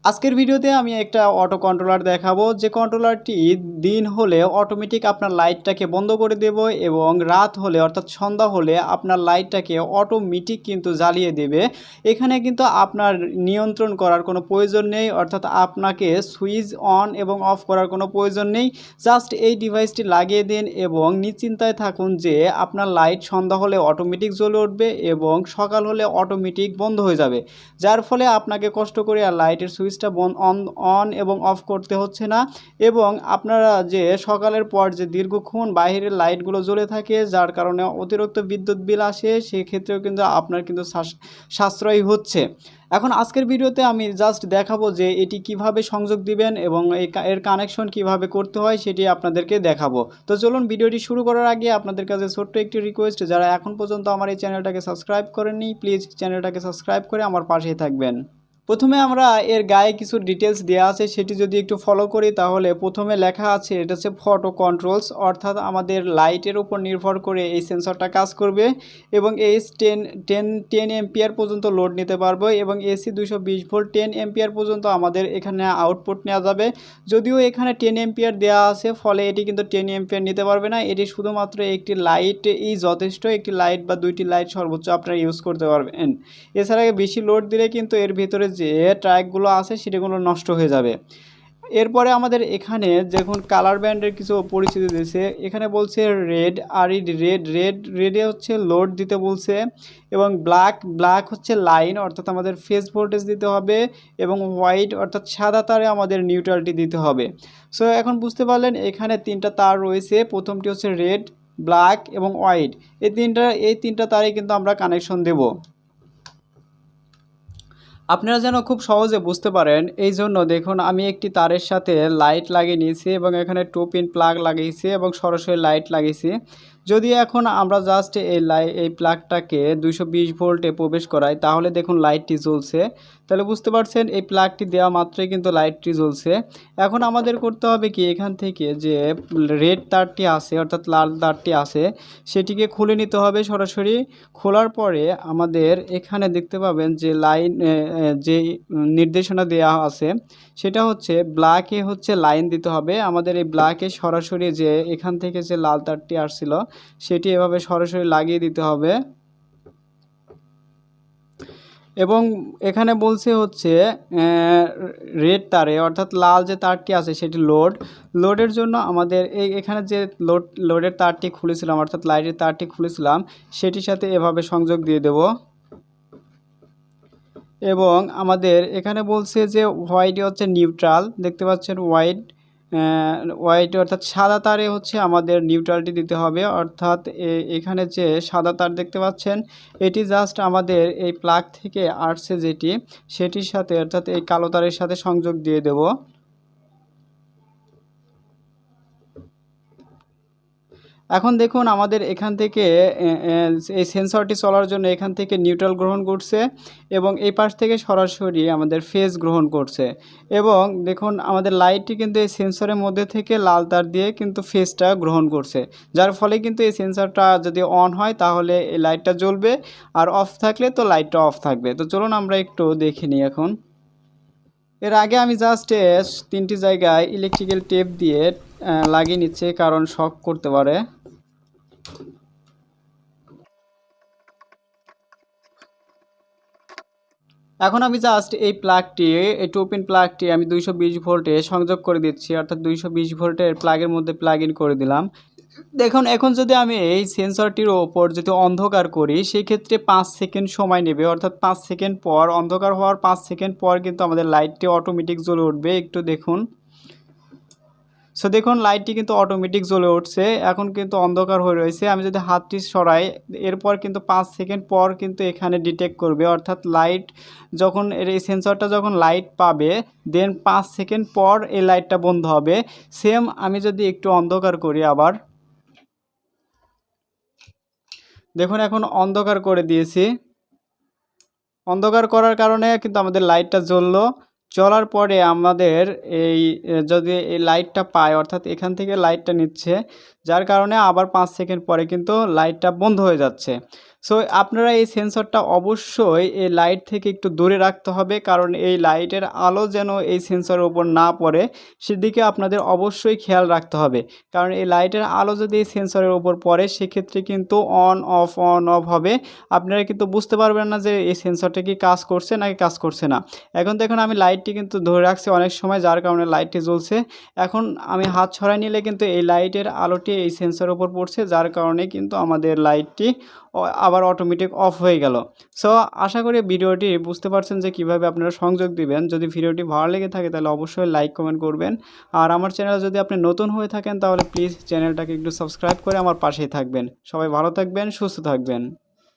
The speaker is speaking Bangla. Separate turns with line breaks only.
আজকের ভিডিওতে আমি একটা অটো কন্ট্রোলার দেখাবো যে কন্ট্রোলারটি দিন হলে অটোমেটিক আপনার লাইটটাকে বন্ধ করে দেব এবং রাত হলে অর্থাৎ সন্ধ্যা হলে আপনার লাইটটাকে অটোমেটিক কিন্তু জ্বালিয়ে দেবে। এখানে কিন্তু আপনার নিয়ন্ত্রণ করার কোনো প্রয়োজন নেই, অর্থাৎ আপনাকে সুইচ অন এবং অফ করার কোনো প্রয়োজন নেই। জাস্ট এই ডিভাইসটি লাগিয়ে দিন এবং নিশ্চিন্তায় থাকুন যে আপনার লাইট সন্ধ্যা হলে অটোমেটিক জ্বলে উঠবে এবং সকাল হলে অটোমেটিক বন্ধ হয়ে যাবে, যার ফলে আপনাকে কষ্ট করে আর লাইটের সুইচটা অন এবং অফ করতে হচ্ছে না। এবং আপনারা যে সকালের পর যে দীর্ঘক্ষণ বাইরের লাইটগুলো জ্বলে থাকে যার কারণে অতিরিক্ত বিদ্যুৎ বিল আসে, সেক্ষেত্রেও কিন্তু আপনার কিন্তু সাশ্রয়ী হচ্ছে। এখন আজকের ভিডিওতে আমি জাস্ট দেখাবো যে এটি কিভাবে সংযোগ দিবেন এবং এর কানেকশন কিভাবে করতে হয় সেটি আপনাদেরকে দেখাবো। তো চলুন, ভিডিওটি শুরু করার আগে আপনাদের কাছে ছোট্ট একটি রিকোয়েস্ট, যারা এখন পর্যন্ত আমার এই চ্যানেলটাকে সাবস্ক্রাইব করেননি প্লিজ চ্যানেলটাকে সাবস্ক্রাইব করে আমার পাশেই থাকবেন। প্রথমে আমরা এর গায়ে কিছু ডিটেলস দেওয়া আছে সেটি যদি একটু ফলো করি, তাহলে প্রথমে লেখা আছে এটা হচ্ছে ফটো কন্ট্রোলস, অর্থাৎ আমাদের লাইটের উপর নির্ভর করে এই সেন্সরটা কাজ করবে এবং এস 10 এম্পিয়ার পর্যন্ত লোড নিতে পারবে এবং এসি 220 ভোল্ট 10 এম্পিয়ার পর্যন্ত আমাদের এখানে আউটপুট নেওয়া যাবে। যদিও এখানে 10 এম্পিয়ার দেওয়া আছে, ফলে এটি কিন্তু 10 এম্পিয়ার নিতে পারবে না, এটি শুধুমাত্র একটি লাইটই যথেষ্ট, একটি লাইট বা দুইটি লাইট সর্বোচ্চ আপনারা ইউজ করতে পারবেন। এছাড়া বেশি লোড দিলে কিন্তু এর ভিতরে যে ট্র্যাকগুলো আছে সেটাগুলো নষ্ট হয়ে যাবে। এরপরে আমাদের এখানে দেখুন কালার ব্যান্ডের কিছু পরিচিতি দিয়েছে। এখানে বলছে রেড, আর রেডে হচ্ছে লোড দিতে বলছে এবং ব্ল্যাক হচ্ছে লাইন, অর্থাৎ আমাদের ফেজ ভোল্টেজ দিতে হবে এবং হোয়াইট অর্থাৎ সাদা তারে আমাদের নিউট্রালিটি দিতে হবে। সো এখন বুঝতে পারলেন এখানে তিনটা তার রয়েছে, প্রথমটি হচ্ছে রেড, ব্ল্যাক এবং হোয়াইট। এই তিনটা তারে কিন্তু আমরা কানেকশন দেব। আপনারা যেন খুব সহজে বুঝতে পারেন এই জন্য দেখুন আমি একটি তারের সাথে লাইট লাগিয়ে নিয়েছি এবং এখানে 2 পিন প্লাগ লাগিয়েছি এবং সরাসরি লাইট লাগিয়েছি। যদি এখন আমরা জাস্ট এই প্লাগটাকে 220 ভোল্টে প্রবেশ করাই, তাহলে দেখুন লাইটটি জ্বলছে। তাহলে বুঝতে পারছেন এই প্লাগটি দেওয়া মাত্রই কিন্তু লাইটটি জ্বলছে। এখন আমাদের করতে হবে কি, এখান থেকে যে রেড তারটি আছে অর্থাৎ লাল তারটি আছে সেটিকে খুলে নিতে হবে সরাসরি। খোলার পরে আমাদের এখানে দেখতে পাবেন যে লাইন যে নির্দেশনা দেওয়া আছে সেটা হচ্ছে ব্ল্যাকে হচ্ছে লাইন দিতে হবে। আমাদের এই ব্ল্যাকে সরাসরি যে এখান থেকে যে লাল তারটি আসছিল সেটি এভাবে সরাসরি লাগিয়ে দিতে হবে এবং এখানে বলছে হচ্ছে রেড তারে অর্থাৎ লাল যে তারটি আছে সেটি লোডের জন্য আমাদের এখানে যে লোডের তারটি খুলেছিলাম অর্থাৎ লাইটের তারটি খুলেছিলাম সেটির সাথে এভাবে সংযোগ দিয়ে দেব। এবং আমাদের এখানে বলছে যে হোয়াইট হচ্ছে নিউট্রাল, দেখতে পাচ্ছেন হোয়াইট অর্থাৎ সাদা তারে হচ্ছে আমাদের নিউট্রালটি দিতে হবে, অর্থাৎ এখানে যে সাদা তার দেখতে পাচ্ছেন এটি জাস্ট আমাদের এই প্লাগ থেকে আসছে যেটি সেটির সাথে অর্থাৎ এই কালো তারের সাথে সংযোগ দিয়ে দেব। এখন দেখুন আমাদের এখান থেকে এই সেন্সরটি চলার জন্য এখান থেকে নিউট্রাল গ্রহণ করছে এবং এই পাশ থেকে সরাসরি আমাদের ফেজ গ্রহণ করছে এবং দেখুন আমাদের লাইটটি কিন্তু এই সেন্সরের মধ্যে থেকে লাল তার দিয়ে কিন্তু ফেজটা গ্রহণ করছে, যার ফলে কিন্তু এই সেন্সরটা যদি অন হয় তাহলে এই লাইটটা জ্বলবে আর অফ থাকলে তো লাইটটা অফ থাকবে। তো চলুন আমরা একটু দেখে নিই। এখন এর আগে আমি জাস্ট 3টি জায়গায় ইলেকট্রিক্যাল টেপ দিয়ে লাগিয়ে নিচ্ছে, কারণ শক করতে পারে। এখন আমি জাস্ট এই 2 পিন প্লাগটি আমি 220 ভোল্টে সংযোগ করে দিচ্ছি, অর্থাৎ 220 ভোল্টের প্লাগের মধ্যে প্লাগ ইন করে দিলাম। দেখুন এখন যদি আমি এই সেন্সরটির ওপর যদি অন্ধকার করি সেই ক্ষেত্রে 5 সেকেন্ড সময় নেবে, অর্থাৎ 5 সেকেন্ড পর অন্ধকার হওয়ার 5 সেকেন্ড পর কিন্তু আমাদের লাইটটি অটোমেটিক জ্বলে উঠবে। একটু দেখুন। সো দেখুন লাইটটি কিন্তু অটোমেটিক জ্বলে উঠছে, এখন কিন্তু অন্ধকার হয়ে রয়েছে। আমি যদি হাতটি সরাই এরপর কিন্তু 5 সেকেন্ড পর কিন্তু এখানে ডিটেক্ট করবে, অর্থাৎ লাইট যখন এই সেন্সরটা যখন লাইট পাবে দেন 5 সেকেন্ড পর এই লাইটটা বন্ধ হবে। সেম আমি যদি একটু অন্ধকার করি আবার, দেখুন এখন অন্ধকার করে দিয়েছি। অন্ধকার করার কারণে কিন্তু আমাদের লাইটটা জ্বললো। চলার পরে আমাদের যদি এই লাইটটা পায় অর্থাৎ এখান থেকে লাইটটা নিচ্ছে, যার কারণে আবার 5 সেকেন্ড পরে কিন্তু লাইটটা বন্ধ হয়ে যাচ্ছে। সো আপনারা এই সেন্সরটা অবশ্যই এই লাইট থেকে একটু দূরে রাখতে হবে, কারণ এই লাইটের আলো যেন এই সেন্সরের উপর না পড়ে সেদিকে আপনাদের অবশ্যই খেয়াল রাখতে হবে। কারণ এই লাইটের আলো যদি এই সেন্সরের উপর পড়ে সেক্ষেত্রে কিন্তু অন অফ হবে। আপনারা কিন্তু বুঝতে পারবেন না যে এই সেন্সরটা কি কাজ করছে নাকি কাজ করছে না। এখন দেখুন আমি লাইটটি কিন্তু ধরে রাখছি অনেক সময়, যার কারণে লাইটটি জ্বলছে। এখন আমি হাত ছড়াই নিলে কিন্তু এই লাইটের আলোটি এই সেন্সরের উপর পড়ছে, যার কারণে কিন্তু আমাদের লাইটটি আবার অটোমেটিক অফ হয়ে গেল। সো আশা করি ভিডিওটি বুঝতে পারছেন যে কিভাবে আপনারা সংযোগ দিবেন। যদি ভিডিওটি ভালো লেগে থাকে তাহলে অবশ্যই লাইক কমেন্ট করবেন। আর আমার চ্যানেলে যদি আপনি নতুন হয়ে থাকেন তাহলে প্লিজ চ্যানেলটাকে একটু সাবস্ক্রাইব করে আমার পাশেই থাকবেন। সবাই ভালো থাকবেন, সুস্থ থাকবেন।